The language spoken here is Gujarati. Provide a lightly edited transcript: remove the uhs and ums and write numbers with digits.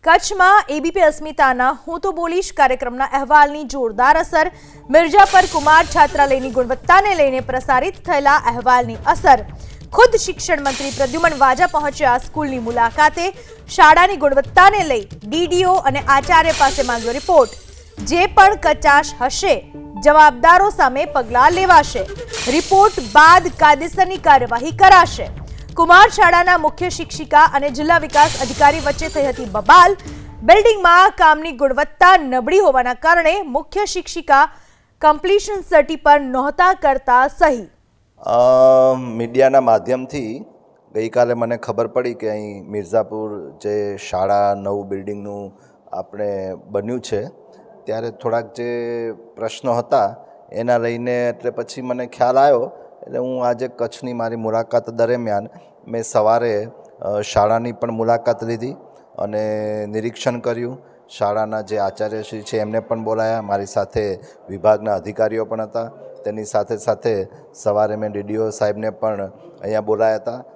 કચ્છમાં એબીપી અસ્મિતાના હું તો બોલીશ કાર્યક્રમના અહેવાલની જોરદાર અસર। મિર્જાપર કુમાર છાત્રાલયની ગુણવત્તાને લઈને પ્રસારિત થયેલા અહેવાલની અસર। ખુદ શિક્ષણ મંત્રી પ્રદ્યુમન વાજા પહોંચ્યા સ્કૂલની મુલાકાતે। શાળાની ગુણવત્તાને લઈ ડીડીઓ અને આચાર્ય પાસે માંગ્યો રિપોર્ટ। જે પણ કચાશ હશે જવાબદારો સામે પગલાં લેવાશે। રિપોર્ટ બાદ કાયદેસરની કાર્યવાહી કરાશે। કુમાર શાળાના મુખ્ય શિક્ષિકા અને જિલ્લા વિકાસ અધિકારી વચ્ચે થઈ હતી બબાલ। બિલ્ડિંગમાં કામની ગુણવત્તા નબળી હોવાના કારણે મુખ્ય શિક્ષિકા કમ્પ્લીશન સર્ટી પર નહોતા કરતા સહી। મીડિયાના માધ્યમથી ગઈકાલે મને ખબર પડી કે અહીં મિર્ઝાપુર જે શાળા નવું બિલ્ડિંગનું આપણે બન્યું છે ત્યારે થોડાક જે પ્રશ્નો હતા એના લઈને એટલે પછી મને ખ્યાલ આવ્યો। એટલે હું આજે કચ્છની મારી મુલાકાત દરમિયાન મેં સવારે શાળાની પણ મુલાકાત લીધી અને નિરીક્ષણ કર્યું। શાળાના જે આચાર્યશ્રી છે એમને પણ બોલાયા, મારી સાથે વિભાગના અધિકારીઓ પણ હતા। તેની સાથે સાથે સવારે મેં ડીડીઓ સાહેબને પણ અહીંયા બોલાયા હતા।